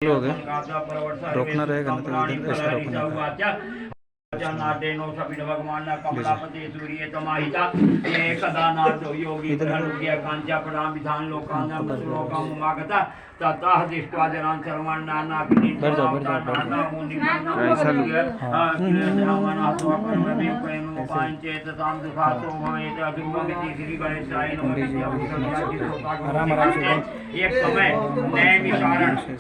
हो गए, रोकना रहेगा ना तो इधर ऐसे रोकने का। भगवान कमलापति सूर्य तमाहिता एकदा नाथो योगी प्रहृत्य कांचा प्रणाम विधान लोकानां श्लोकं उमागता ततः दृष्ट्वा जनान् सर्वान् नाना नाना मुनिपाञ्चेतसां दुःखातो भवेत् अधुर्वमिति श्री गणेशाय एक समय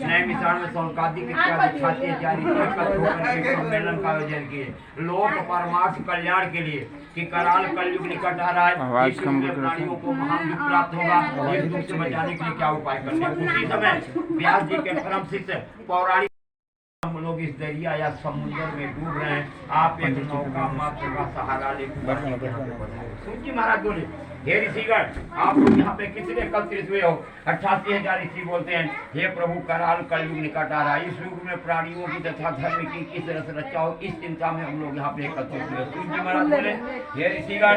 नैमिषारण में सौकादिक इत्यादि छात्रे जारी सम्मेलन का आयोजन किए लोक परमार्थ कल्याण के लिए कि कराल कलयुग निकट आ रहा है, प्राणियों को महान दुख प्राप्त होगा, इस दुख से बचाने के लिए क्या उपाय करने। उसी समय व्यास जी के परम शिष्य पौराणिक हम लोग इस दरिया या समुद्र में डूब रहे हैं, आप एक नौका मात्र का सहारा लेकर सूत जी महाराज बोले, हे ऋषिगण आप लोग यहाँ पे किस लिए एकत्रित हुए हो। 88,000 ऋषि बोलते हैं, हे प्रभु कराल कलयुग निकट आ रहा है, इस युग में प्राणियों की तथा धर्म की किस तरह से रक्षा हो, इस चिंता में हम लोग यहाँ पे एकत्रित हुए। सूत जी महाराज बोले, हे ऋषिगण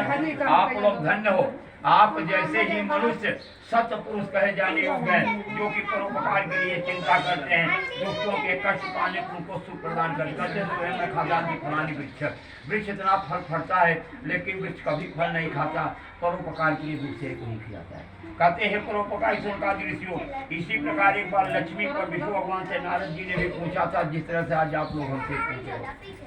आप लोग धन्य हो, आप जैसे ही मनुष्य सत्य पुरुष कहे जाने योग्य हैं, जो कि परोपकार के लिए चिंता करते हैं, दुष्टों के कष्ट पाने उनको सुख प्रदान करते हैं। खजान की फलानी वृक्ष इतना फल फलता है लेकिन वृक्ष कभी फल नहीं खाता, परोपकार के लिए दूसरे को नहीं खिलाता है। कहते हैं परोपकार संकादि ऋषियों, इसी प्रकार एक बार लक्ष्मी पर विष्णु भगवान से नारद जी ने भी पूछा था, जिस तरह से आज आप लोग हमसे पूछे।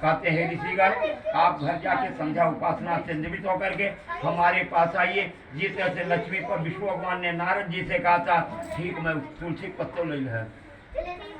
कहते हैं ऋषिगण आप घर जाके संध्या उपासना से निवृत्त होकर के हमारे पास आइए। जिस तरह से लक्ष्मी पर विष्णु भगवान ने नारद जी से कहा था, ठीक मैं तुलसी पत्तों ले है,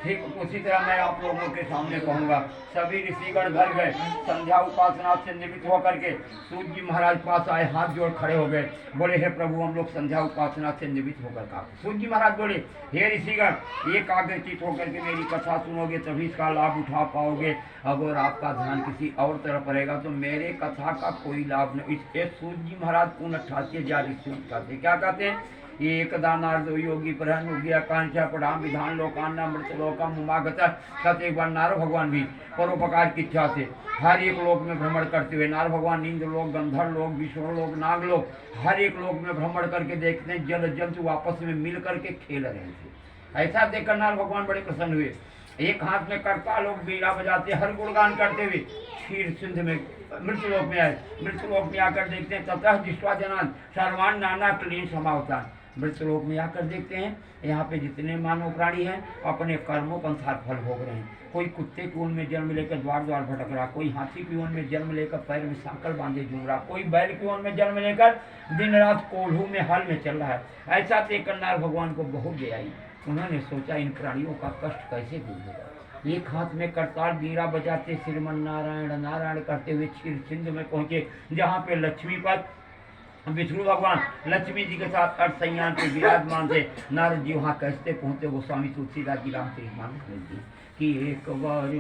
ठीक उसी तरह मैं आप लोगों के सामने कहूँगा। सभी ऋषिगण घर गए, संध्या उपासना से निवृत्त होकर के सूत जी महाराज पास आए, हाथ जोड़ खड़े हो गए, बोले हे प्रभु हम लोग संध्या उपासना से निवृत्त होकर कहा। सूत जी महाराज बोले, हे ऋषिगण एक आग्रचित होकर के मेरी कथा सुनोगे तभी इसका लाभ उठा पाओगे, अगर आपका ध्यान किसी और तरफ रहेगा तो मेरे कथा का कोई लाभ नहीं। इसके सूत जी महाराज 89,000 ऋषि कहते क्या कहते हैं, एकदा नारदो योगी प्रहृत्य कांचा प्रणाम विधान लोकानां मृतलोकं मुमागतः। कहते एक बार नारद भगवान भी परोपकार की इच्छा से हर एक लोक में भ्रमण करते हुए, नारद भगवान इंद्र लोक, गंधर्व लोक, विष्णु लोक, नाग लोक, हर एक लोक में भ्रमण करके देखते हैं जल जंतु आपस में मिल करके खेल रहे थे। ऐसा देखकर नारद भगवान बड़े प्रसन्न हुए, एक हाथ में करता लोग बीड़ा बजाते हर गुणगान करते हुए क्षीर सिंध में मृत्युलोक में आए। मृत्युलोक में आकर देखते हैं ततः दृष्ट्वा जनान् सर्वान् नाना क्लीन समावतान्। मृत्युलोक में आकर देखते हैं यहाँ पे जितने मानव प्राणी हैं अपने कर्मों के अनुसार फल भोग रहे हैं। कोई कुत्ते की ऊन में जन्म लेकर द्वार द्वार भटक रहा, कोई हाथी की ऊन में जन्म लेकर पैर में सांकल बांधे झूम रहा, कोई बैल की ऊन में जन्म लेकर दिन रात कोल्हू में हल में चल रहा है। ऐसा देखकर नारद भगवान को बहुत दया आई। उन्होंने सोचा इन प्राणियों का कष्ट कैसे दूर होगा। एक हाथ में करताल बीड़ा बजाते श्रीमन नारायण नारायण करते हुए क्षीर सिंधु में पहुंचे, जहाँ पे लक्ष्मीपत विष्णु भगवान लक्ष्मी जी के साथ अर्थ संयान पे विराजमान थे। नारद जी वहाँ कैसे पहुँचे, वो स्वामी तुलसीदास जी रामचरितमानस जी कि एक बार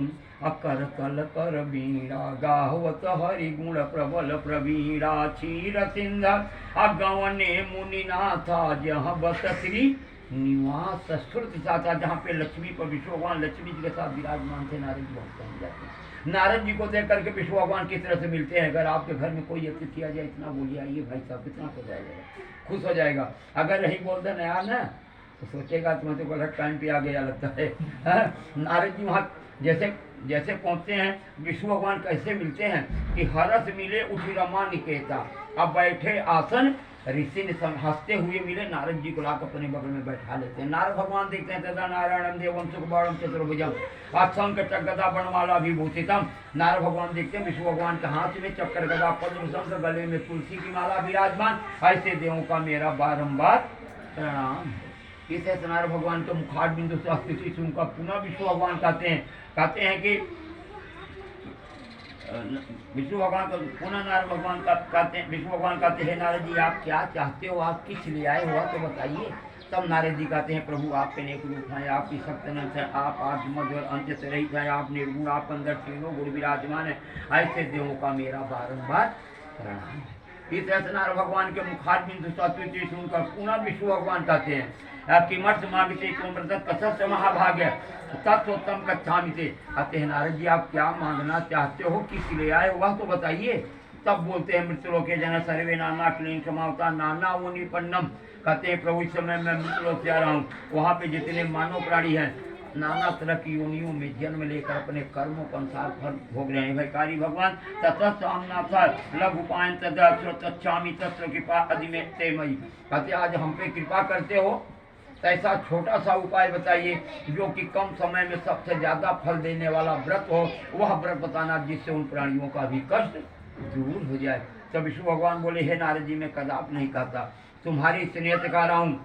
अकर तल कर बीड़ा गाहवत हरि गुण प्रबल प्रवीणा क्षीर सिंध अगवने मुनिनाथा जहाँ बस श्री निवास श्रुति साथा, जहाँ पे लक्ष्मी पर विष्णु भगवान लक्ष्मी जी के साथ विराजमान थे। नारद जी बहुत पहुँच जाते हैं। नारद जी को देख करके विष्णु भगवान किस तरह से मिलते हैं। अगर आपके घर में कोई अतिथि आ जाए इतना बोलिए आइए भाई साहब, कितना हो जाएगा, खुश हो जाएगा। अगर यही बोल दें नया ना तो सोचेगा तुम्हें तो गलत टाइम पे आ गया लगता है। नारद जी वहाँ जैसे जैसे पहुँचते हैं, विष्णु भगवान कैसे मिलते हैं कि हरस मिले उठी रमा निकेता, अब बैठे आसन ऋषि ने हंसते हुए मिले, नारद जी को लाकर अपने बगल में बैठा लेते हैं। नारद भगवान देखते हैं तथा नारायणम देवम सुखबाणम चतुर्भुजम अक्षंक चक्रगदा बनमाला विभूषितम। नारद भगवान देखते हैं विष्णु भगवान के हाथ में चक्र गदा पद्म, गले में तुलसी की माला विराजमान। ऐसे देवों का मेरा बारंबार प्रणाम। इस नारद भगवान के मुखार बिंदु से स्थिति सुनकर पुनः विष्णु भगवान कहते हैं कि विष्णु भगवान का पुनः नारद भगवान का कहते हैं, विष्णु भगवान कहते हैं नारद जी आप क्या चाहते हो, आप किस लिए आए हो तो बताइए। तब नारद जी कहते हैं प्रभु आपके नेक रूप हैं, आपकी सत्यनंद है, आप आज मध्य अंत्य से रहित हैं, आप निर्गुण, आप अंदर तीनों गुण विराजमान है। ऐसे देवों का मेरा बारंबार प्रणाम है। इस तरह से नारद भगवान के मुखार बिंदु से सुनकर पुनः विष्णु भगवान कहते हैं किमर्थ मांगते तुमृत कसत महाभाग्य तत्वोत्तम कच्छामिते। कहते हैं नारद जी आप क्या मांगना चाहते हो, किस लिए आए वह तो बताइए। तब बोलते हैं मृत्युलोके जन सर्वे नाना क्लीन समावता नाना वो निपन्नम। कहते हैं प्रभु इस समय मैं मृत्युलोक से आ रहा हूँ, वहाँ पे जितने मानव प्राणी हैं नाना तरह की योनियों में जन्म लेकर अपने कर्मों के अनुसार फल भोग रहे हैं। भिखारी भगवान लघुपायन तत्चामी तत्व कृपा अधि में तेमयी, कहते आज हम पे कृपा करते हो तो ऐसा छोटा सा उपाय बताइए जो कि कम समय में सबसे ज्यादा फल देने वाला व्रत हो, वह व्रत बताना जिससे उन प्राणियों का भी कष्ट दूर हो जाए। तब विष्णु भगवान बोले, हे नारद जी, मैं कदाप नहीं कहता, तुम्हारी स्नेह से कह रहा हूँ।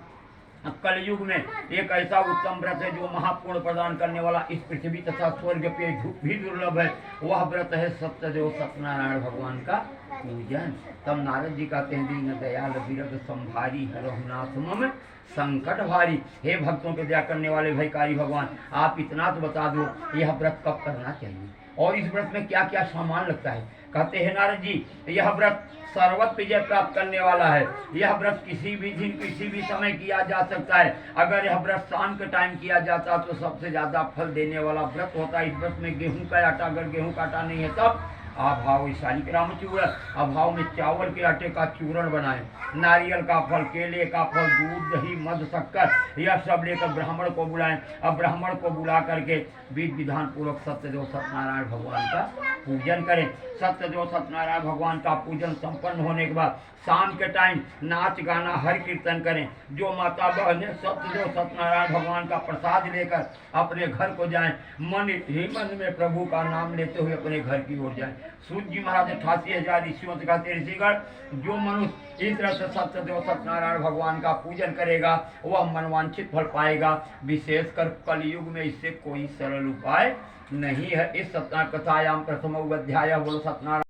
कलयुग में एक ऐसा उत्तम व्रत है जो महापुण्य प्रदान करने वाला, इस पृथ्वी तथा स्वर्ग पे भी दुर्लभ है। वह व्रत है सत्यदेव सत्यनारायण भगवान का पूजन। तब नारद जी कहते हैं, दीन दयाल विरग संभारी रघुनाथ मम संकट भारी। हे भक्तों पे दया करने वाले भिखारी भगवान, आप इतना तो बता दो यह व्रत कब करना चाहिए और इस व्रत में क्या क्या सामान लगता है। कहते हैं नारद जी, यह व्रत सर्वत्र विजय प्राप्त करने वाला है। यह व्रत किसी भी दिन किसी भी समय किया जा सकता है। अगर यह व्रत शाम के टाइम किया जाता तो सबसे ज्यादा फल देने वाला व्रत होता है। इस व्रत में गेहूं का आटा, अगर गेहूं का आटा नहीं है तब अभाव शाली ग्राम चूर्ण, अभाव में चावल के आटे का चूर्ण बनाएं, नारियल का फल, केले का फल, दूध, दही, मध, शक्कर, यह सब लेकर ब्राह्मण को बुलाएं। अब ब्राह्मण को बुला करके विधि विधान पूर्वक सत्यदेव सत्यनारायण भगवान का पूजन करें। सत्यदेव सत्यनारायण भगवान का पूजन संपन्न होने के बाद शाम के टाइम नाच गाना हरि कीर्तन करें। जो माता बहनें सत्यदेव सत्यनारायण भगवान का प्रसाद लेकर अपने घर को जाएं, मन ही मन में प्रभु का नाम लेते हुए अपने घर की ओर जाएं। सूत जी महाराज 88,000 ऋषियों से कहते ऋषिगण, जो मनुष्य इस तरह से सत्यदेव सत्यनारायण भगवान का पूजन करेगा वह मनवांछित फल पाएगा। विशेषकर कलयुग में इससे कोई सरल उपाय नहीं है। इस सत्य कथायाम प्रथम अध्याय बोलो सत्यनारायण